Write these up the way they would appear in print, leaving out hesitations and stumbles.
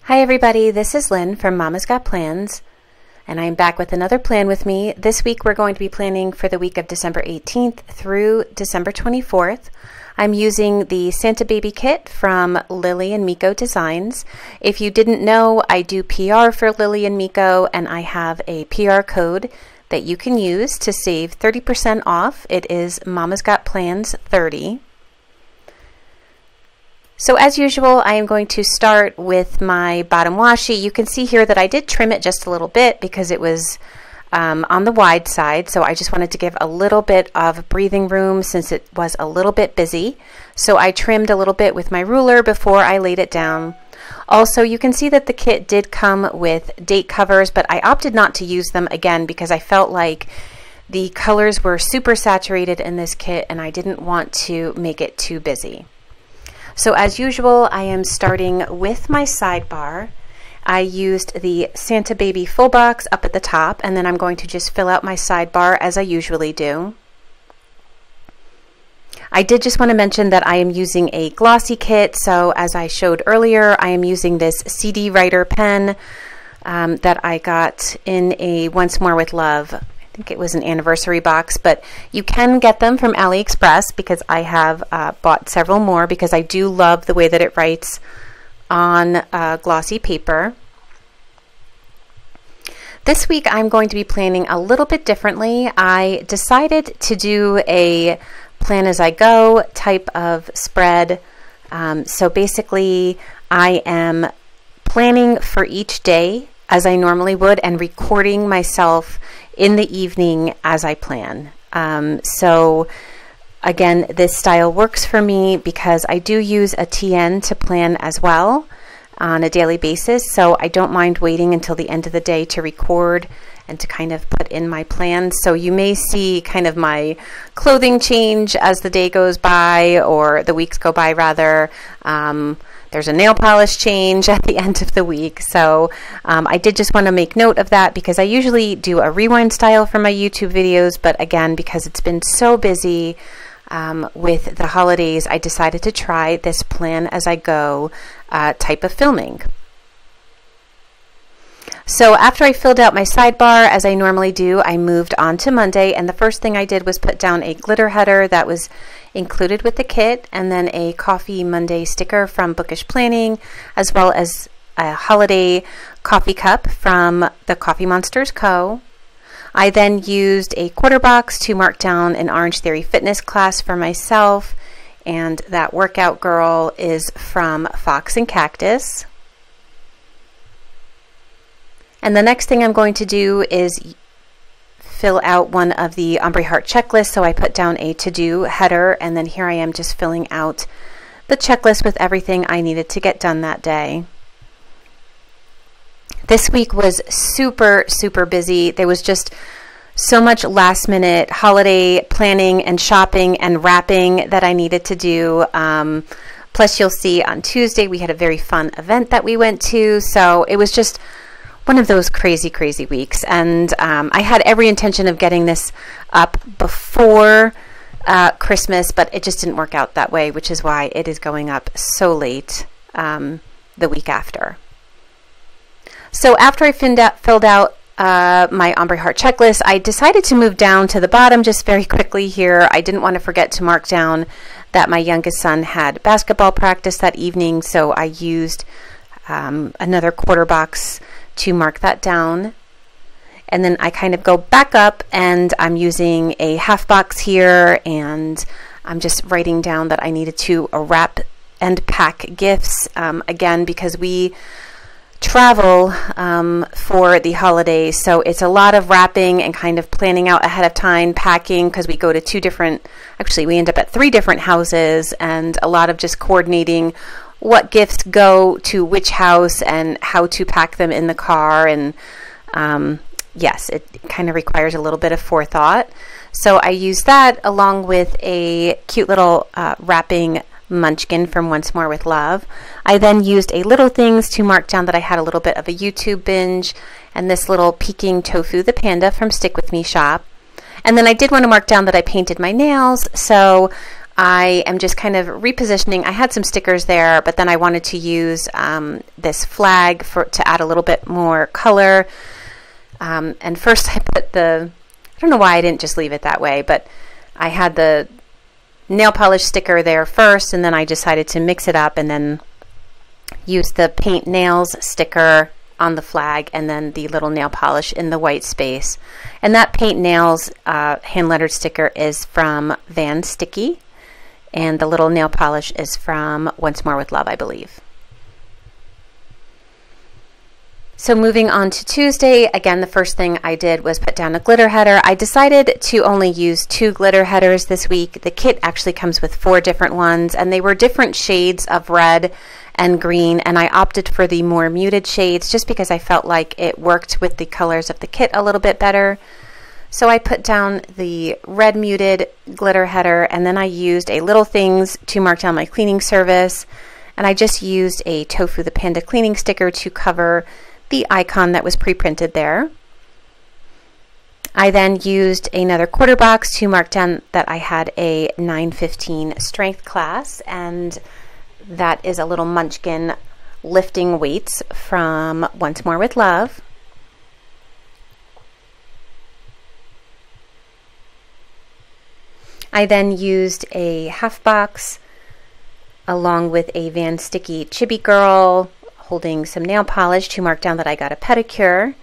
Hi everybody, this is Lynn from mamas.got.plans, and I'm back with another plan with me. This week we're going to be planning for the week of December 18th through December 24th. I'm using the Santa Baby kit from Lily and Meeko Designs. If you didn't know, I do PR for Lily and Meeko, and I have a PR code that you can use to save 30% off. It is mamas.got.plans 30. So as usual, I am going to start with my bottom washi. You can see here that I did trim it just a little bit because it was on the wide side. So I just wanted to give a little bit of breathing room since it was a little bit busy. So I trimmed a little bit with my ruler before I laid it down. Also, you can see that the kit did come with date covers, but I opted not to use them again because I felt like the colors were super saturated in this kit and I didn't want to make it too busy. So as usual, I am starting with my sidebar. I used the Santa Baby full box up at the top, and then I'm going to just fill out my sidebar as I usually do. I did just want to mention that I am using a glossy kit, so as I showed earlier, I am using this CD writer pen that I got in a Once More with Love. I think it was an anniversary box, but you can get them from AliExpress because I have bought several more because I do love the way that it writes on glossy paper. This week I'm going to be planning a little bit differently. I decided to do a plan as I go type of spread. So basically I am planning for each day as I normally would and recording myself in the evening as I plan. So again, this style works for me because I do use a TN to plan as well on a daily basis. So I don't mind waiting until the end of the day to record and to kind of put in my plans. So you may see kind of my clothing change as the day goes by, or the weeks go by rather. There's a nail polish change at the end of the week. So I did just want to make note of that because I usually do a rewind style for my YouTube videos, but again, because it's been so busy with the holidays, I decided to try this plan as I go type of filming. So after I filled out my sidebar, as I normally do, I moved on to Monday, and the first thing I did was put down a glitter header that was included with the kit, and then a Coffee Monday sticker from Bookish Planning, as well as a holiday coffee cup from the Coffee Monsters Co. I then used a quarter box to mark down an Orange Theory fitness class for myself, and that workout girl is from Fox and Cactus. And the next thing I'm going to do is fill out one of the Ombre Heart checklists. So I put down a to-do header, and then here I am just filling out the checklist with everything I needed to get done that day. This week was super, super busy. There was just so much last minute holiday planning and shopping and wrapping that I needed to do. Plus you'll see on Tuesday we had a very fun event that we went to. So it was just one of those crazy, crazy weeks. And I had every intention of getting this up before Christmas, but it just didn't work out that way, which is why it is going up so late the week after. So after I filled out my Ombre Heart checklist, I decided to move down to the bottom just very quickly here. I didn't want to forget to mark down that my youngest son had basketball practice that evening, so I used another quarter box to mark that down. And then I kind of go back up and I'm using a half box here, and I'm just writing down that I needed to wrap and pack gifts again because we travel for the holidays, so it's a lot of wrapping and kind of planning out ahead of time, packing, because we go to we end up at 3 different houses, and a lot of just coordinating what gifts go to which house and how to pack them in the car. And yes, it kind of requires a little bit of forethought. So I use that along with a cute little wrapping munchkin from Once More with Love. I then used a Little Things to mark down that I had a little bit of a YouTube binge, and this little Peking Tofu the Panda from Stick With Me shop. And then I did want to mark down that I painted my nails, so I am just kind of repositioning. I had some stickers there, but then I wanted to use this flag to add a little bit more color. And first I put I don't know why I didn't just leave it that way, but I had the nail polish sticker there first, and then I decided to mix it up and then use the paint nails sticker on the flag and then the little nail polish in the white space. And that paint nails hand lettered sticker is from Van Sticky, and the little nail polish is from Once More with Love, I believe. So moving on to Tuesday, again, the first thing I did was put down a glitter header. I decided to only use 2 glitter headers this week. The kit actually comes with 4 different ones, and they were different shades of red and green, and I opted for the more muted shades just because I felt like it worked with the colors of the kit a little bit better. So I put down the red muted glitter header, and then I used a Little Things to mark down my cleaning service, and I just used a Tofu the Panda cleaning sticker to cover the icon that was pre-printed there. I then used another quarter box to mark down that I had a 9:15 strength class, and that is a little munchkin lifting weights from Once More with Love. I then used a half box along with a Van Sticky Chibi Girl holding some nail polish to mark down that I got a pedicure.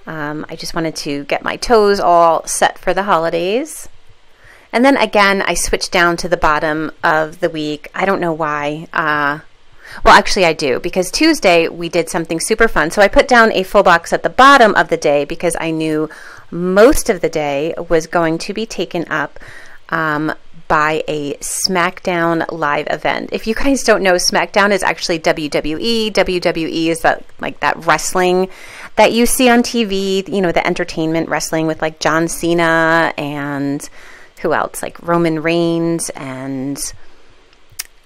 I just wanted to get my toes all set for the holidays. And then again, I switched down to the bottom of the week. I don't know why. Well, actually I do, because Tuesday we did something super fun. So I put down a full box at the bottom of the day because I knew most of the day was going to be taken up by a SmackDown live event. If you guys don't know, SmackDown is actually WWE. WWE is that wrestling that you see on TV, you know, the entertainment wrestling with like John Cena and who else? Like Roman Reigns and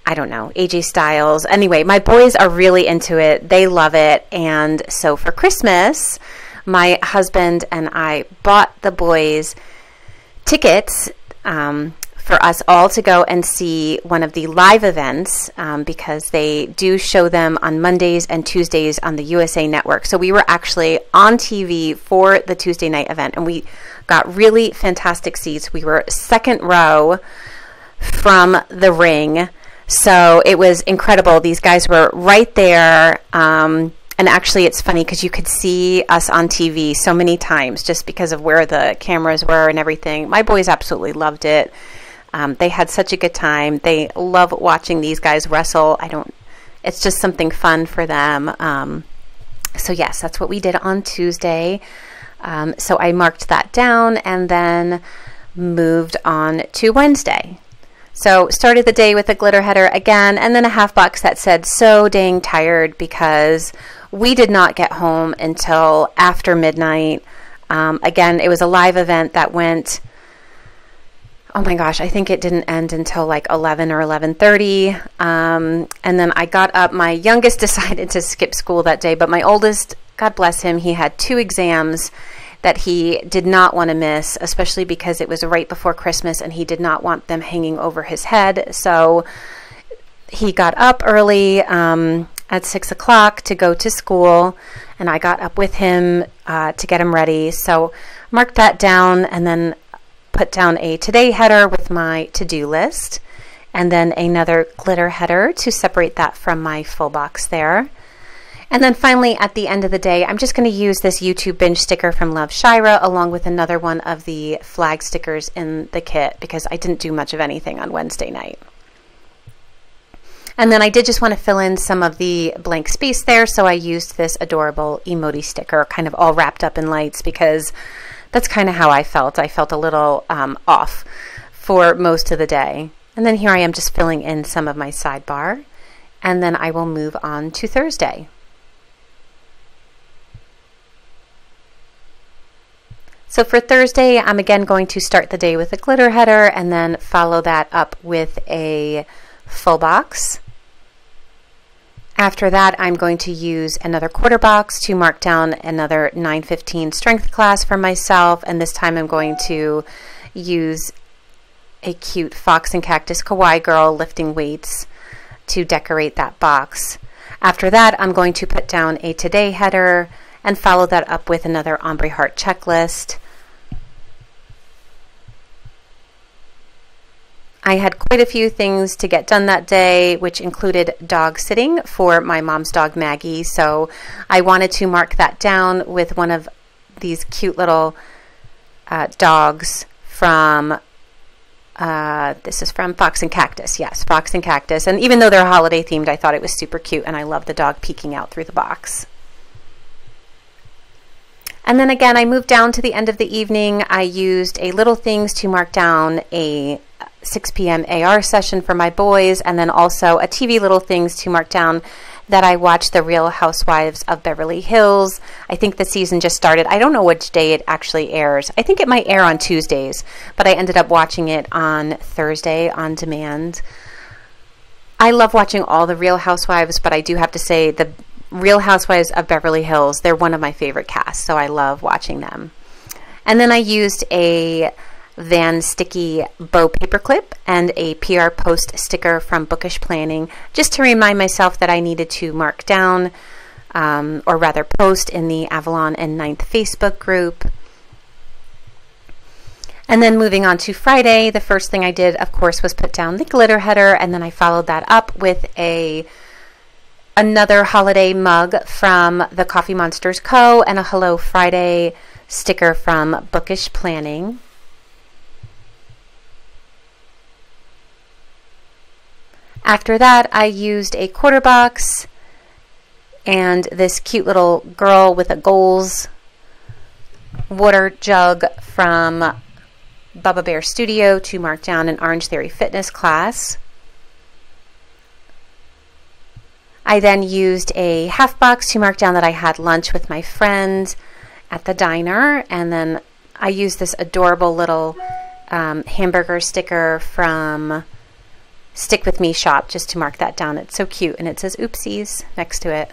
I don't know, AJ Styles. Anyway, my boys are really into it. They love it. And so for Christmas, my husband and I bought the boys tickets for us all to go and see one of the live events because they do show them on Mondays and Tuesdays on the USA Network. So we were actually on TV for the Tuesday night event, and we got really fantastic seats. We were second row from the ring. So it was incredible. These guys were right there. And actually, it's funny because you could see us on TV so many times just because of where the cameras were and everything. My boys absolutely loved it. They had such a good time. They love watching these guys wrestle. It's just something fun for them. So yes, that's what we did on Tuesday. So I marked that down and then moved on to Wednesday. So started the day with a glitter header again, and then a half box that said "so dang tired" because we did not get home until after midnight. Again, it was a live event that went, oh my gosh, I think it didn't end until like 11 or 11:30. And then I got up. My youngest decided to skip school that day, but my oldest, God bless him, he had 2 exams that he did not want to miss, especially because it was right before Christmas and he did not want them hanging over his head. So he got up early at 6 o'clock to go to school, and I got up with him to get him ready. So marked that down and then put down a today header with my to-do list, and then another glitter header to separate that from my full box there. And then finally, at the end of the day, I'm just going to use this YouTube binge sticker from Love Shira along with another one of the flag stickers in the kit because I didn't do much of anything on Wednesday night. And then I did just want to fill in some of the blank space there, so I used this adorable emoji sticker kind of all wrapped up in lights because that's kind of how I felt. I felt a little off for most of the day. And then here I am just filling in some of my sidebar, and then I will move on to Thursday. So for Thursday, I'm again going to start the day with a glitter header and then follow that up with a full box. After that, I'm going to use another quarter box to mark down another 9:15 strength class for myself, and this time I'm going to use a cute fox and cactus kawaii girl lifting weights to decorate that box. After that, I'm going to put down a today header and follow that up with another ombre heart checklist. I had quite a few things to get done that day, which included dog sitting for my mom's dog Maggie. So I wanted to mark that down with one of these cute little dogs from, this is from Fox and Cactus. Yes, Fox and Cactus. And even though they're holiday themed, I thought it was super cute, and I love the dog peeking out through the box. And then again, I moved down to the end of the evening. I used a little things to mark down a 6 p.m. AR session for my boys, and then also a TV little things to mark down that I watched The Real Housewives of Beverly Hills. I think the season just started. I don't know which day it actually airs. I think it might air on Tuesdays, but I ended up watching it on Thursday on demand. I love watching all the Real Housewives, but I do have to say the Real Housewives of Beverly Hills, they're one of my favorite casts, so I love watching them. And then I used a Van Sticky bow paperclip and a PR post sticker from Bookish Planning, just to remind myself that I needed to mark down, or rather post in the Avalon and 9th Facebook group. And then moving on to Friday, the first thing I did, of course, was put down the glitter header, and then I followed that up with another holiday mug from the Coffee Monsters Co. and a Hello Friday sticker from Bookish Planning. After that, I used a quarter box and this cute little girl with a goals water jug from Bubba Bear Studio to mark down an Orange Theory Fitness class. I then used a half box to mark down that I had lunch with my friend at the diner, and then I used this adorable little hamburger sticker from Stick With Me shop just to mark that down. It's so cute, and it says oopsies next to it.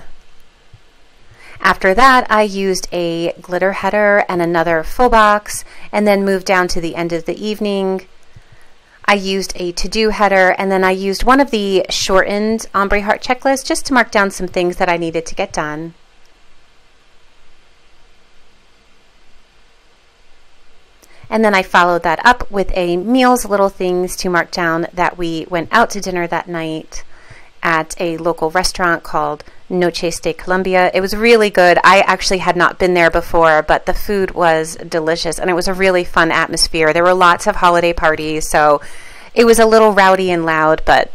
After that, I used a glitter header and another full box, and then moved down to the end of the evening. I used a to-do header, and then I used one of the shortened ombre heart checklists just to mark down some things that I needed to get done. And then I followed that up with a meals little things to mark down that we went out to dinner that night at a local restaurant called Noches de Colombia. It was really good. I actually had not been there before, but the food was delicious, and it was a really fun atmosphere. There were lots of holiday parties, so it was a little rowdy and loud, but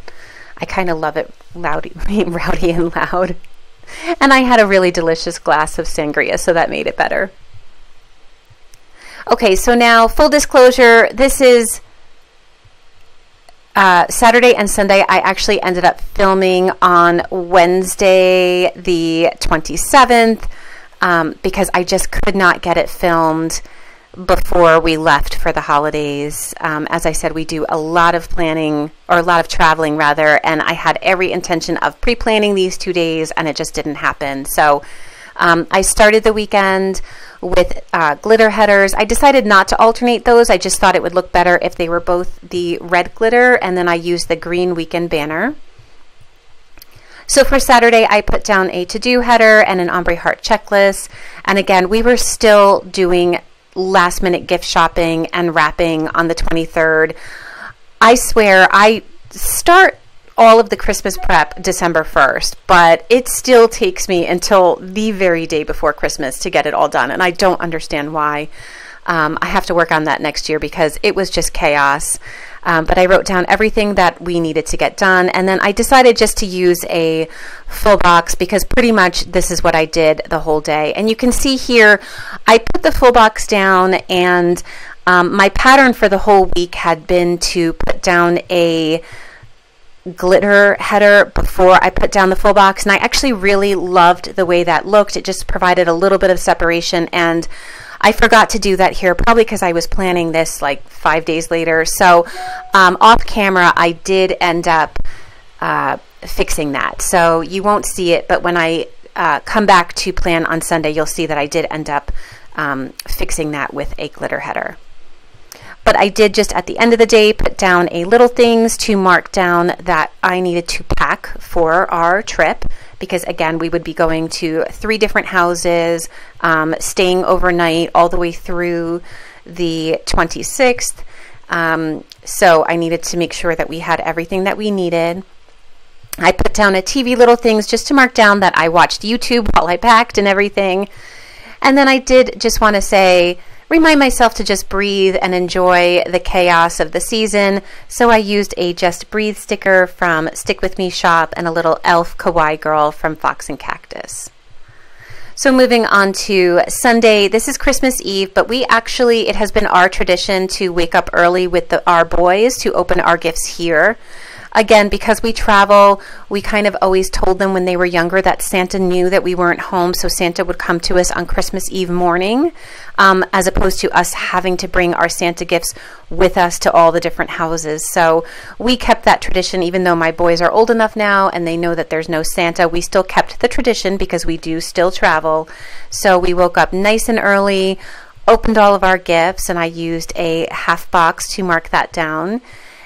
I kind of love it rowdy and loud. And I had a really delicious glass of sangria, so that made it better. Okay, so now full disclosure, this is Saturday and Sunday. I actually ended up filming on Wednesday the 27th because I just could not get it filmed before we left for the holidays. As I said, we do a lot of planning, or a lot of traveling rather, and I had every intention of pre-planning these 2 days, and it just didn't happen. So I started the weekend with glitter headers. I decided not to alternate those. I just thought it would look better if they were both the red glitter, and then I used the green weekend banner. So for Saturday, I put down a to-do header and an ombre heart checklist. And again, we were still doing last minute gift shopping and wrapping on the 23rd. I swear, I start all of the Christmas prep December 1st, but it still takes me until the very day before Christmas to get it all done, and I don't understand why. I have to work on that next year because it was just chaos. But I wrote down everything that we needed to get done, and then I decided just to use a full box because pretty much this is what I did the whole day. And you can see here, I put the full box down, and my pattern for the whole week had been to put down a glitter header before I put down the full box, and I actually really loved the way that looked. It just provided a little bit of separation, and I forgot to do that here, probably because I was planning this like 5 days later. So off camera, I did end up fixing that. So you won't see it, but when I come back to plan on Sunday, you'll see that I did end up fixing that with a glitter header. But I did just at the end of the day put down a little things to mark down that I needed to pack for our trip, because again, we would be going to 3 different houses, staying overnight all the way through the 26th. So I needed to make sure that we had everything that we needed. I put down a TV little things just to mark down that I watched YouTube while I packed and everything. And then I did just want to say, remind myself to just breathe and enjoy the chaos of the season. So I used a Just Breathe sticker from Stick With Me shop and a little elf kawaii girl from Fox and Cactus. So moving on to Sunday, this is Christmas Eve, but it has been our tradition to wake up early with our boys to open our gifts here. Again, because we travel, we kind of always told them when they were younger that Santa knew that we weren't home, so Santa would come to us on Christmas Eve morning, as opposed to us having to bring our Santa gifts with us to all the different houses. So we kept that tradition, even though my boys are old enough now and they know that there's no Santa. We still kept the tradition because we do still travel. So we woke up nice and early, opened all of our gifts, and I used a half box to mark that down.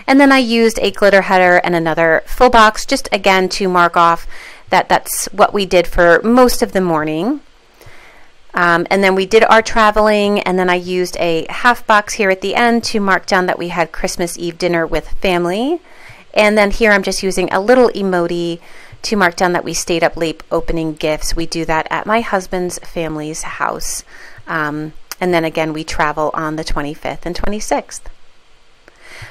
And then I used a glitter header and another full box, just again to mark off that that's what we did for most of the morning. And then we did our traveling, and then I used a half box here at the end to mark down that we had Christmas Eve dinner with family. And then here I'm just using a little emoji to mark down that we stayed up late opening gifts. We do that at my husband's family's house. And then again, we travel on the 25th and 26th.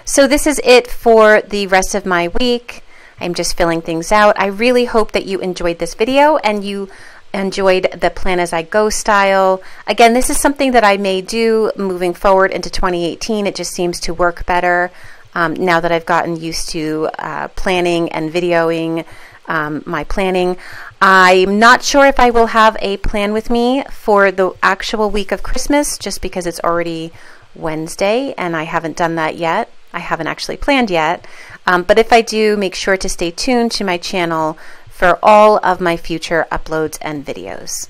So this is it for the rest of my week. I'm just filling things out. I really hope that you enjoyed this video and you enjoyed the Plan As I Go style. Again, this is something that I may do moving forward into 2018. It just seems to work better now that I've gotten used to planning and videoing my planning. I'm not sure if I will have a plan with me for the actual week of Christmas, just because it's already Wednesday and I haven't done that yet. I haven't actually planned yet, but if I do, make sure to stay tuned to my channel for all of my future uploads and videos.